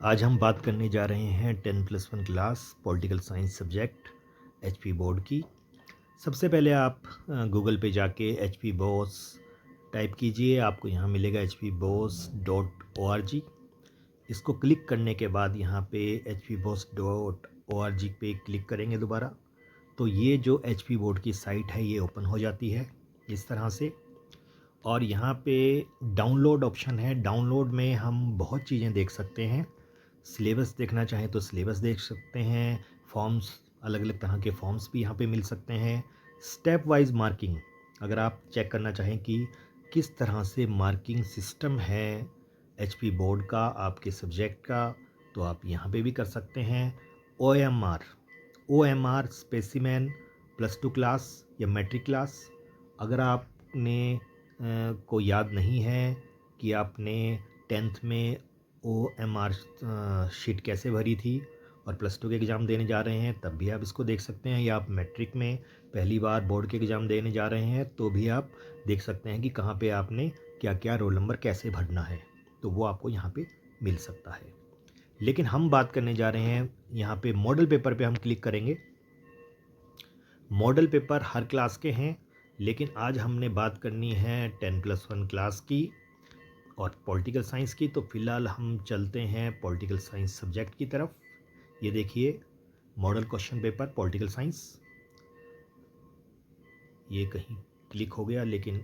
आज हम बात करने जा रहे हैं 10+1 class political science subject HP board की। सबसे पहले आप गूगल पे जाके एचपी बॉस टाइप कीजिए। आपको यहाँ मिलेगा hpboss.org। इसको क्लिक करने के बाद यहाँ पे hpboss.org पे क्लिक करेंगे दोबारा, तो ये जो एचपी बोर्ड की साइट है ये ओपन हो जाती है इस तरह से। और यहाँ पे डाउनलोड ऑप्शन है। डाउनलोड में हम बहुत चीज़ें देख सकते हैं। सिलेबस देखना चाहें तो सिलेबस देख सकते हैं। फॉर्म्स, अलग अलग तरह के फॉर्म्स भी यहाँ पे मिल सकते हैं। स्टेप वाइज मार्किंग, अगर आप चेक करना चाहें कि किस तरह से मार्किंग सिस्टम है एचपी बोर्ड का आपके सब्जेक्ट का, तो आप यहाँ पे भी कर सकते हैं। O M R specimen +2 class या मैट्रिक क्लास। अगर आपने को याद नहीं है कि आपने 10th में OMR शीट कैसे भरी थी और +2 के एग्ज़ाम देने जा रहे हैं, तब भी आप इसको देख सकते हैं। या आप मैट्रिक में पहली बार बोर्ड के एग्ज़ाम देने जा रहे हैं तो भी आप देख सकते हैं कि कहाँ पे आपने क्या क्या रोल नंबर कैसे भरना है, तो वो आपको यहाँ पे मिल सकता है। लेकिन हम बात करने जा रहे हैं यहाँ पे मॉडल पेपर पे हम क्लिक करेंगे। मॉडल पेपर हर क्लास के हैं, लेकिन आज हमने बात करनी है 10+1 क्लास की और पॉलिटिकल साइंस की। तो फिलहाल हम चलते हैं पॉलिटिकल साइंस सब्जेक्ट की तरफ। ये देखिए model question paper political science, ये कहीं क्लिक हो गया, लेकिन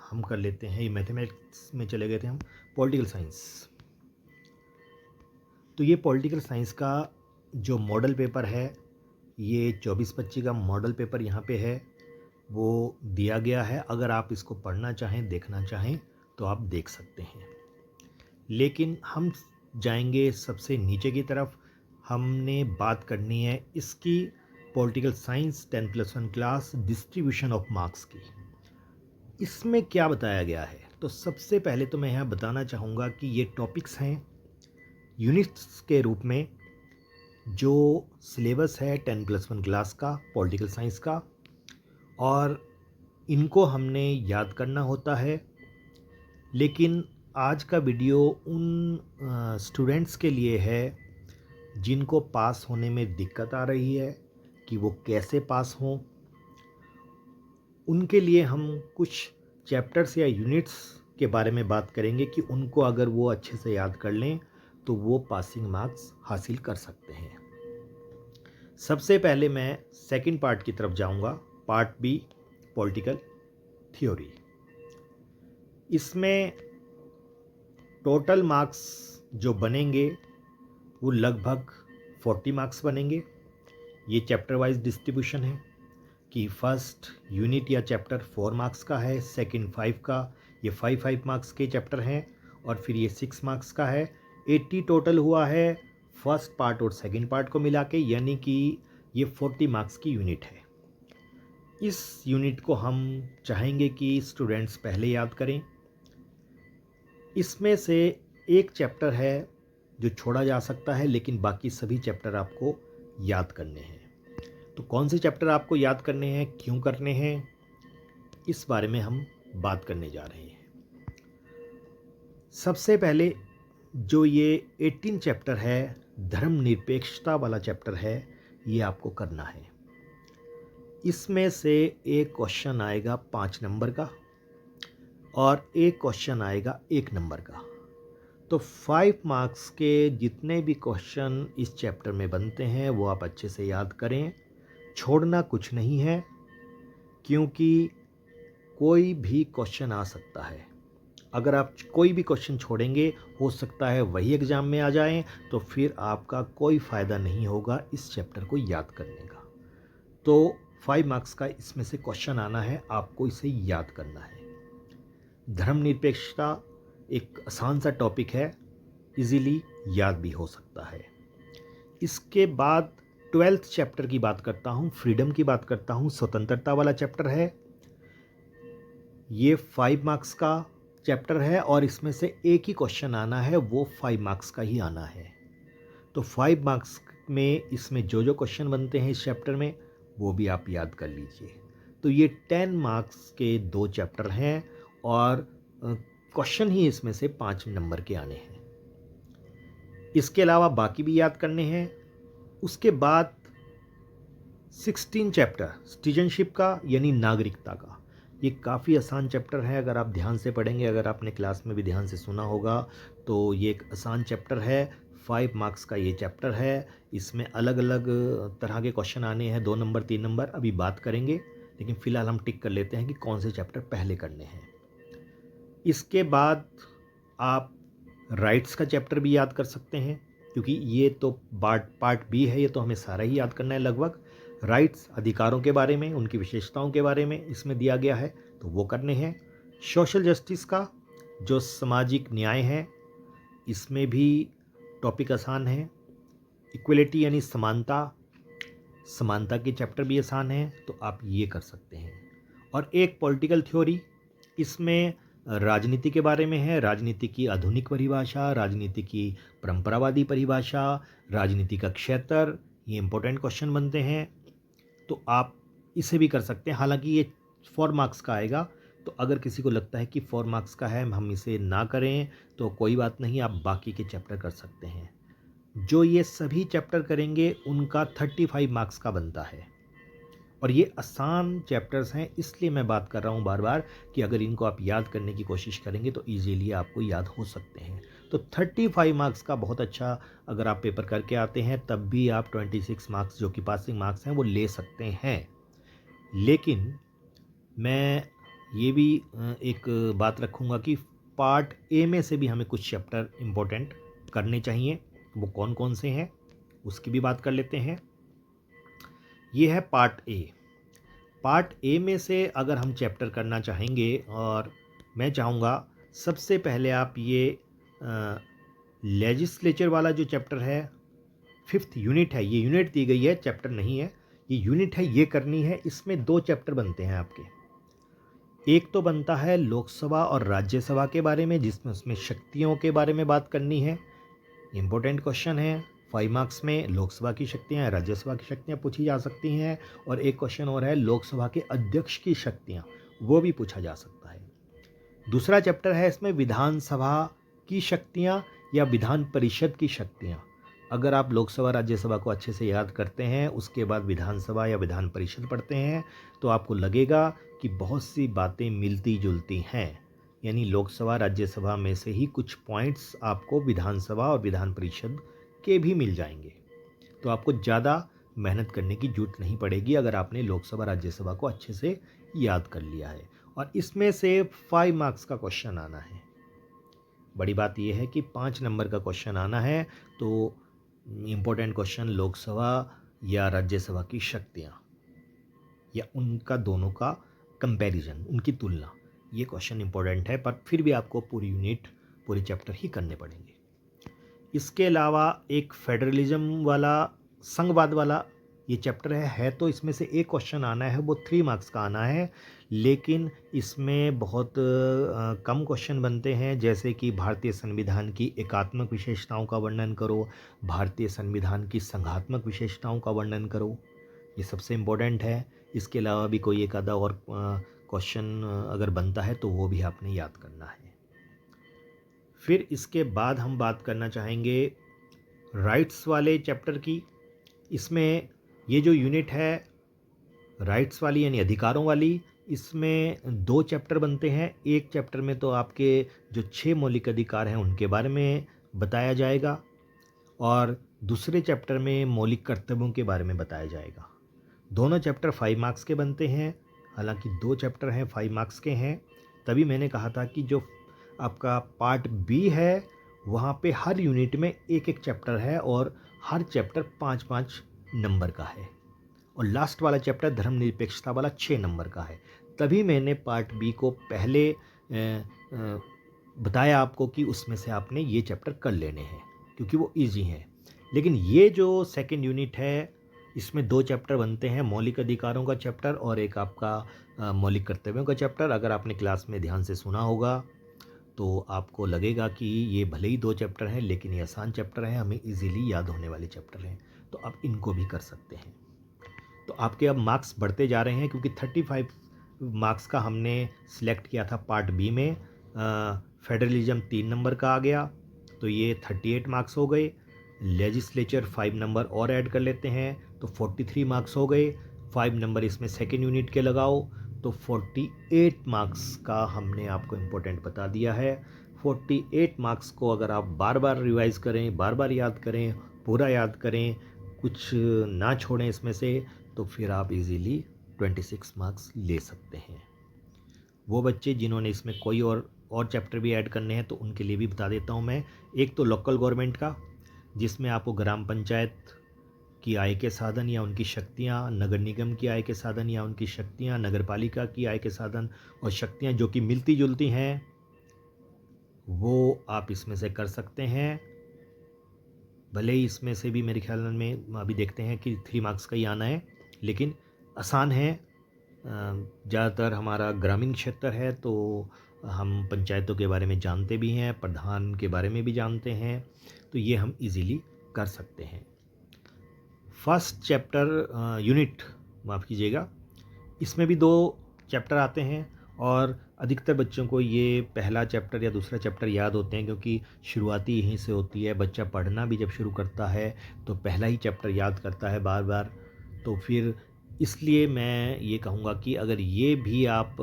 हम कर लेते हैं। ये मैथमेटिक्स में चले गए थे हम, पॉलिटिकल साइंस। तो ये पॉलिटिकल साइंस का जो मॉडल पेपर है, ये 24-25 का मॉडल पेपर यहाँ पे है, वो दिया गया है। अगर आप इसको पढ़ना चाहें, देखना चाहें तो आप देख सकते हैं। लेकिन हम जाएंगे सबसे नीचे की तरफ। हमने बात करनी है इसकी political science 10+1 class distribution of marks की। इसमें क्या बताया गया है, तो सबसे पहले तो मैं यहाँ बताना चाहूँगा कि ये टॉपिक्स हैं यूनिट्स के रूप में। जो सिलेबस है 10+1 क्लास का पॉलिटिकल साइंस का, और इनको हमने याद करना होता है। लेकिन आज का वीडियो उन स्टूडेंट्स के लिए है जिनको पास होने में दिक्कत आ रही है कि वो कैसे पास हों। उनके लिए हम कुछ चैप्टर्स या यूनिट्स के बारे में बात करेंगे कि उनको अगर वो अच्छे से याद कर लें तो वो पासिंग मार्क्स हासिल कर सकते हैं। सबसे पहले मैं सेकंड पार्ट की तरफ जाऊंगा, पार्ट बी पॉलिटिकल थ्योरी। इसमें टोटल मार्क्स जो बनेंगे वो लगभग 40 मार्क्स बनेंगे। ये चैप्टर वाइज डिस्ट्रीब्यूशन है कि फर्स्ट यूनिट या चैप्टर 4 मार्क्स का है, सेकंड 5 का, ये 5 मार्क्स के चैप्टर हैं, और फिर ये 6 मार्क्स का है। 80 टोटल हुआ है फर्स्ट पार्ट और सेकंड पार्ट को मिला के, यानी कि ये 40 मार्क्स की यूनिट है। इस यूनिट को हम चाहेंगे कि स्टूडेंट्स पहले याद करें। इसमें से एक चैप्टर है जो छोड़ा जा सकता है, लेकिन बाकी सभी चैप्टर आपको याद करने हैं। तो कौन से चैप्टर आपको याद करने हैं, क्यों करने हैं, इस बारे में हम बात करने जा रहे हैं। सबसे पहले जो ये 18 चैप्टर है, धर्मनिरपेक्षता वाला चैप्टर है, ये आपको करना है। इसमें से एक क्वेश्चन आएगा 5 नंबर का और एक क्वेश्चन आएगा 1 नंबर का। तो 5 मार्क्स के जितने भी क्वेश्चन इस चैप्टर में बनते हैं वो आप अच्छे से याद करें। छोड़ना कुछ नहीं है, क्योंकि कोई भी क्वेश्चन आ सकता है। अगर आप कोई भी क्वेश्चन छोड़ेंगे, हो सकता है वही एग्ज़ाम में आ जाएं, तो फिर आपका कोई फ़ायदा नहीं होगा इस चैप्टर को याद करने का। तो 5 मार्क्स का इसमें से क्वेश्चन आना है, आपको इसे याद करना है। धर्मनिरपेक्षता एक आसान सा टॉपिक है, इजीली याद भी हो सकता है। इसके बाद 12th चैप्टर की बात करता हूँ, फ्रीडम की बात करता हूँ, स्वतंत्रता वाला चैप्टर है। ये 5 मार्क्स का चैप्टर है और इसमें से एक ही क्वेश्चन आना है, वो 5 मार्क्स का ही आना है। तो 5 मार्क्स में इसमें जो जो क्वेश्चन बनते हैं इस चैप्टर में, वो भी आप याद कर लीजिए। तो ये 10 मार्क्स के 2 चैप्टर हैं और क्वेश्चन ही इसमें से 5 नंबर के आने हैं। इसके अलावा बाकी भी याद करने हैं। उसके बाद 16 चैप्टर सिटीजनशिप का यानी नागरिकता का, ये काफ़ी आसान चैप्टर है। अगर आप ध्यान से पढ़ेंगे, अगर आपने क्लास में भी ध्यान से सुना होगा, तो ये एक आसान चैप्टर है। 5 मार्क्स का ये चैप्टर है। इसमें अलग अलग तरह के क्वेश्चन आने हैं, 2 नंबर 3 नंबर, अभी बात करेंगे, लेकिन फ़िलहाल हम टिक कर लेते हैं कि कौन से चैप्टर पहले करने हैं। इसके बाद आप राइट्स का चैप्टर भी याद कर सकते हैं, क्योंकि ये तो पार्ट बी है, ये तो हमें सारा ही याद करना है लगभग। राइट्स अधिकारों के बारे में, उनकी विशेषताओं के बारे में इसमें दिया गया है, तो वो करने हैं। सोशल जस्टिस का जो सामाजिक न्याय है, इसमें भी टॉपिक आसान है। इक्वलिटी यानी समानता, समानता के चैप्टर भी आसान हैं, तो आप ये कर सकते हैं। और एक पॉलिटिकल थ्योरी, इसमें राजनीति के बारे में है, राजनीति की आधुनिक परिभाषा, राजनीति की परंपरावादी परिभाषा, राजनीति का क्षेत्र, ये इंपॉर्टेंट क्वेश्चन बनते हैं, तो आप इसे भी कर सकते हैं। हालांकि ये 4 मार्क्स का आएगा, तो अगर किसी को लगता है कि 4 मार्क्स का है, हम इसे ना करें, तो कोई बात नहीं, आप बाकी के चैप्टर कर सकते हैं। जो ये सभी चैप्टर करेंगे उनका 35 मार्क्स का बनता है। और ये आसान चैप्टर्स हैं, इसलिए मैं बात कर रहा हूँ बार बार कि अगर इनको आप याद करने की कोशिश करेंगे तो ईजीली आपको याद हो सकते हैं। तो 35 मार्क्स का बहुत अच्छा, अगर आप पेपर करके आते हैं तब भी आप 26 मार्क्स जो कि पासिंग मार्क्स हैं वो ले सकते हैं। लेकिन मैं ये भी एक बात रखूँगा कि पार्ट ए में से भी हमें कुछ चैप्टर इम्पोर्टेंट करने चाहिए। वो कौन कौन से हैं उसकी भी बात कर लेते हैं। ये है पार्ट ए। पार्ट ए में से अगर हम चैप्टर करना चाहेंगे, और मैं चाहूँगा सबसे पहले आप ये लेजिस्लेचर वाला जो चैप्टर है, 5th यूनिट है, ये यूनिट दी गई है, चैप्टर नहीं है, ये यूनिट है, ये करनी है। इसमें 2 चैप्टर बनते हैं आपके। एक तो बनता है लोकसभा और राज्यसभा के बारे में, जिसमें उसमें शक्तियों के बारे में बात करनी है। इम्पोर्टेंट क्वेश्चन है, 5 मार्क्स में लोकसभा की शक्तियाँ या राज्यसभा की शक्तियाँ पूछी जा सकती हैं। और एक क्वेश्चन और है लोकसभा के अध्यक्ष की शक्तियाँ, वो भी पूछा जा सकता है। दूसरा चैप्टर है इसमें विधानसभा की शक्तियाँ या विधान परिषद की शक्तियाँ। अगर आप लोकसभा राज्यसभा को अच्छे से याद करते हैं, उसके बाद विधानसभा या विधान परिषद पढ़ते हैं, तो आपको लगेगा कि बहुत सी बातें मिलती जुलती हैं। यानी लोकसभा राज्यसभा में से ही कुछ पॉइंट्स आपको विधानसभा और विधान परिषद के भी मिल जाएंगे। तो आपको ज़्यादा मेहनत करने की जरूरत नहीं पड़ेगी अगर आपने लोकसभा राज्यसभा को अच्छे से याद कर लिया है। और इसमें से 5 मार्क्स का क्वेश्चन आना है। बड़ी बात यह है कि 5 नंबर का क्वेश्चन आना है, तो इम्पोर्टेंट क्वेश्चन लोकसभा या राज्यसभा की शक्तियाँ या उनका दोनों का कंपैरिजन, उनकी तुलना, ये क्वेश्चन इंपॉर्टेंट है। पर फिर भी आपको पूरी यूनिट, पूरे चैप्टर ही करने पड़ेंगे। इसके अलावा एक फेडरलिज्म वाला, संघवाद वाला ये चैप्टर है, तो इसमें से एक क्वेश्चन आना है, वो 3 मार्क्स का आना है। लेकिन इसमें बहुत कम क्वेश्चन बनते हैं, जैसे कि भारतीय संविधान की एकात्मक विशेषताओं का वर्णन करो, भारतीय संविधान की संघात्मक विशेषताओं का वर्णन करो, ये सबसे इम्पोर्टेंट है। इसके अलावा भी कोई एक आधा और क्वेश्चन अगर बनता है तो वो भी आपने याद करना है। फिर इसके बाद हम बात करना चाहेंगे राइट्स वाले चैप्टर की। इसमें ये जो यूनिट है राइट्स वाली यानी अधिकारों वाली, इसमें 2 चैप्टर बनते हैं। एक चैप्टर में तो आपके जो 6 मौलिक अधिकार हैं उनके बारे में बताया जाएगा, और दूसरे चैप्टर में मौलिक कर्तव्यों के बारे में बताया जाएगा। दोनों चैप्टर 5 मार्क्स के बनते हैं। हालांकि 2 चैप्टर हैं 5 मार्क्स के हैं, तभी मैंने कहा था कि जो आपका पार्ट बी है वहाँ पे हर यूनिट में एक एक चैप्टर है, और हर चैप्टर 5-5 नंबर का है, और लास्ट वाला चैप्टर धर्मनिरपेक्षता वाला 6 नंबर का है। तभी मैंने पार्ट बी को पहले बताया आपको कि उसमें से आपने ये चैप्टर कर लेने हैं, क्योंकि वो इजी हैं। लेकिन ये जो सेकंड यूनिट है, इसमें 2 चैप्टर बनते हैं, मौलिक अधिकारों का चैप्टर और एक आपका मौलिक कर्तव्यों का चैप्टर। अगर आपने क्लास में ध्यान से सुना होगा तो आपको लगेगा कि ये भले ही 2 चैप्टर हैं, लेकिन ये आसान चैप्टर हैं, हमें इजीली याद होने वाले चैप्टर हैं, तो आप इनको भी कर सकते हैं। तो आपके अब मार्क्स बढ़ते जा रहे हैं, क्योंकि 35 मार्क्स का हमने सिलेक्ट किया था पार्ट बी में। फेडरलिज्म 3 नंबर का आ गया, तो ये 38 मार्क्स हो गए। लेजिस्लेचर 5 नंबर और ऐड कर लेते हैं तो 43 मार्क्स हो गए। 5 नंबर इसमें सेकेंड यूनिट के लगाओ तो 48 मार्क्स का हमने आपको इम्पोर्टेंट बता दिया है। 48 मार्क्स को अगर आप बार बार रिवाइज करें, बार बार याद करें, पूरा याद करें, कुछ ना छोड़ें इसमें से, तो फिर आप इजीली 26 मार्क्स ले सकते हैं। वो बच्चे जिन्होंने इसमें कोई और चैप्टर भी ऐड करने हैं तो उनके लिए भी बता देता हूँ मैं। एक तो लोकल गवर्नमेंट का, जिसमें आपको ग्राम पंचायत की आय के साधन या उनकी शक्तियाँ, नगर निगम की आय के साधन या उनकी शक्तियाँ, नगर पालिका की आय के साधन और शक्तियाँ जो कि मिलती जुलती हैं, वो आप इसमें से कर सकते हैं। भले ही इसमें से भी मेरे ख्याल में अभी देखते हैं कि 3 मार्क्स का ही आना है, लेकिन आसान है। ज़्यादातर हमारा ग्रामीण क्षेत्र है तो हम पंचायतों के बारे में जानते भी हैं, प्रधान के बारे में भी जानते हैं, तो ये हम इजीली कर सकते हैं। फर्स्ट चैप्टर यूनिट, माफ़ कीजिएगा, इसमें भी 2 चैप्टर आते हैं और अधिकतर बच्चों को ये पहला चैप्टर या दूसरा चैप्टर याद होते हैं, क्योंकि शुरुआती यहीं से होती है। बच्चा पढ़ना भी जब शुरू करता है तो पहला ही चैप्टर याद करता है बार बार। तो फिर इसलिए मैं ये कहूँगा कि अगर ये भी आप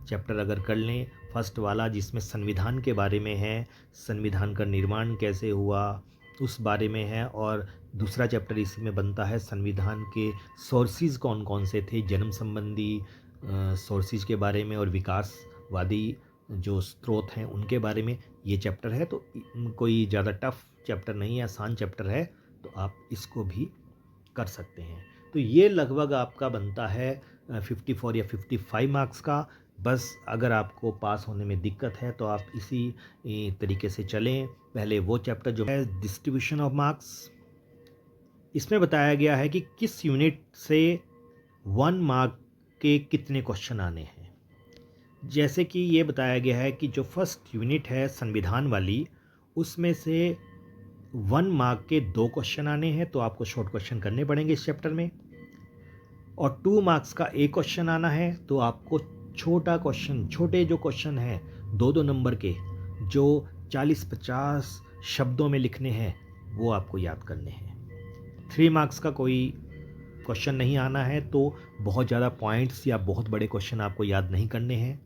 चैप्टर अगर कर लें, फर्स्ट वाला जिसमें संविधान के बारे में है, संविधान का निर्माण कैसे हुआ उस बारे में है, और दूसरा चैप्टर इसी में बनता है संविधान के सोर्सेज कौन कौन से थे, जन्म संबंधी सोर्सेज के बारे में और विकासवादी जो स्रोत हैं उनके बारे में ये चैप्टर है। तो कोई ज़्यादा टफ चैप्टर नहीं है, आसान चैप्टर है, तो आप इसको भी कर सकते हैं। तो ये लगभग आपका बनता है 54 या 55 मार्क्स का। बस अगर आपको पास होने में दिक्कत है तो आप इसी तरीके से चलें। पहले वो चैप्टर जो है डिस्ट्रीब्यूशन ऑफ मार्क्स, इसमें बताया गया है कि किस यूनिट से 1 मार्क के कितने क्वेश्चन आने हैं। जैसे कि ये बताया गया है कि जो फर्स्ट यूनिट है संविधान वाली, उसमें से 1 मार्क के 2 क्वेश्चन आने हैं, तो आपको शॉर्ट क्वेश्चन करने पड़ेंगे इस चैप्टर में। और 2 मार्क्स का एक क्वेश्चन आना है, तो आपको छोटा क्वेश्चन, छोटे जो क्वेश्चन हैं 2-2 नंबर के, जो 40-50 शब्दों में लिखने हैं, वो आपको याद करने हैं। 3 मार्क्स का कोई क्वेश्चन नहीं आना है, तो बहुत ज़्यादा पॉइंट्स या बहुत बड़े क्वेश्चन आपको याद नहीं करने हैं।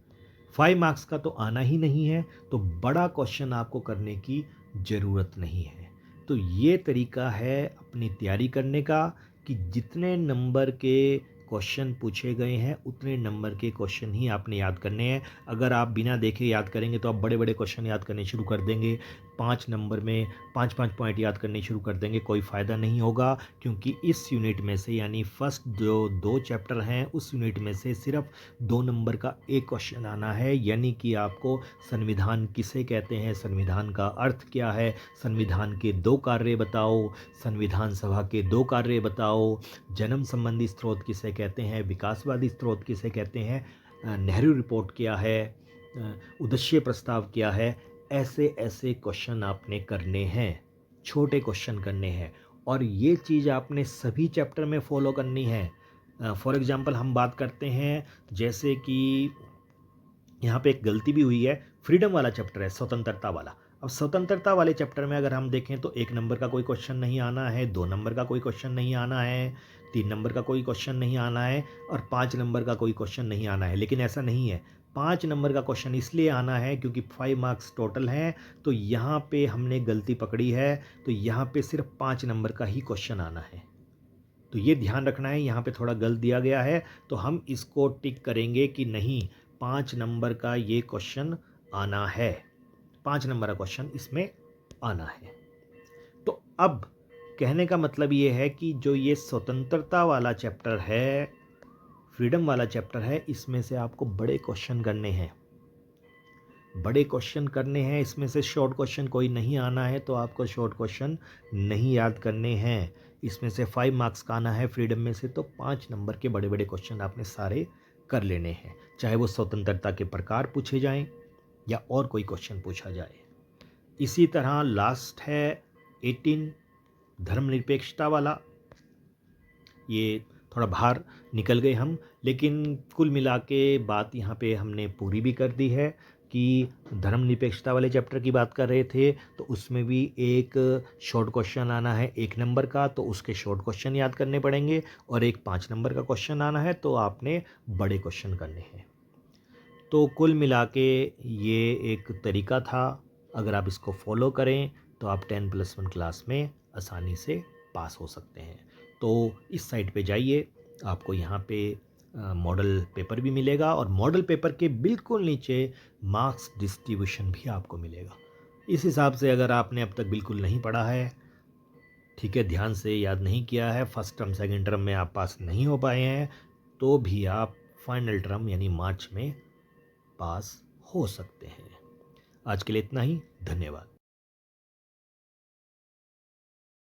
5 मार्क्स का तो आना ही नहीं है, तो बड़ा क्वेश्चन आपको करने की ज़रूरत नहीं है। तो ये तरीका है अपनी तैयारी करने का कि जितने नंबर के क्वेश्चन पूछे गए हैं उतने नंबर के क्वेश्चन ही आपने याद करने हैं। अगर आप बिना देखे याद करेंगे तो आप बड़े बड़े क्वेश्चन याद करने शुरू कर देंगे, 5 नंबर में 5-5 पॉइंट याद करने शुरू कर देंगे, कोई फ़ायदा नहीं होगा। क्योंकि इस यूनिट में से, यानी फर्स्ट जो 2 चैप्टर हैं उस यूनिट में से सिर्फ 2 नंबर का एक क्वेश्चन आना है, यानी कि आपको संविधान किसे कहते हैं, संविधान का अर्थ क्या है, संविधान के 2 कार्य बताओ, संविधान सभा के 2 कार्य बताओ, जन्म संबंधी स्रोत किसे कहते हैं, विकासवादी स्रोत किसे कहते हैं, नेहरू रिपोर्ट क्या है, उद्देश्य प्रस्ताव क्या है। ऐसे ऐसे क्वेश्चन आपने करने हैं, छोटे क्वेश्चन करने हैं, और ये चीज़ आपने सभी चैप्टर में फॉलो करनी है। फॉर एग्जांपल हम बात करते हैं, जैसे कि यहाँ पे एक गलती भी हुई है, फ्रीडम वाला चैप्टर है, स्वतंत्रता वाला। अब स्वतंत्रता वाले चैप्टर में अगर हम देखें तो 1 नंबर का कोई क्वेश्चन नहीं आना है, 2 नंबर का कोई क्वेश्चन नहीं आना है, 3 नंबर का कोई क्वेश्चन नहीं आना है, और 5 नंबर का कोई क्वेश्चन नहीं आना है। लेकिन ऐसा नहीं है, 5 नंबर का क्वेश्चन इसलिए आना है क्योंकि 5 मार्क्स टोटल हैं, तो यहाँ पे हमने गलती पकड़ी है, तो यहाँ पे सिर्फ 5 नंबर का ही क्वेश्चन आना है। तो ये ध्यान रखना है, यहाँ पे थोड़ा गलत दिया गया है, तो हम इसको टिक करेंगे कि नहीं, 5 नंबर का ये क्वेश्चन आना है, 5 नंबर का क्वेश्चन इसमें आना है। तो अब कहने का मतलब ये है कि जो ये स्वतंत्रता वाला चैप्टर है, फ्रीडम वाला चैप्टर है, इसमें से आपको बड़े क्वेश्चन करने हैं, बड़े क्वेश्चन करने हैं। इसमें से शॉर्ट क्वेश्चन कोई नहीं आना है, तो आपको शॉर्ट क्वेश्चन नहीं याद करने हैं। इसमें से 5 मार्क्स का आना है फ्रीडम में से, तो 5 नंबर के बड़े बड़े क्वेश्चन आपने सारे कर लेने हैं, चाहे वो स्वतंत्रता के प्रकार पूछे जाएं या और कोई क्वेश्चन पूछा जाए। इसी तरह लास्ट है 18 धर्मनिरपेक्षता वाला। ये थोड़ा बाहर निकल गए हम, लेकिन कुल मिला के बात यहाँ पे हमने पूरी भी कर दी है। कि धर्मनिरपेक्षता वाले चैप्टर की बात कर रहे थे, तो उसमें भी एक शॉर्ट क्वेश्चन आना है 1 नंबर का, तो उसके शॉर्ट क्वेश्चन याद करने पड़ेंगे, और एक 5 नंबर का क्वेश्चन आना है, तो आपने बड़े क्वेश्चन करने हैं। तो कुल मिला के ये एक तरीका था, अगर आप इसको फॉलो करें तो आप 10+1 क्लास में आसानी से पास हो सकते हैं। तो इस साइट पे जाइए, आपको यहाँ पे मॉडल पेपर भी मिलेगा, और मॉडल पेपर के बिल्कुल नीचे मार्क्स डिस्ट्रीब्यूशन भी आपको मिलेगा। इस हिसाब से अगर आपने अब तक बिल्कुल नहीं पढ़ा है, ठीक है, ध्यान से याद नहीं किया है, फर्स्ट टर्म सेकंड टर्म में आप पास नहीं हो पाए हैं, तो भी आप फाइनल टर्म यानी मार्च में पास हो सकते हैं। आज के लिए इतना ही। धन्यवाद।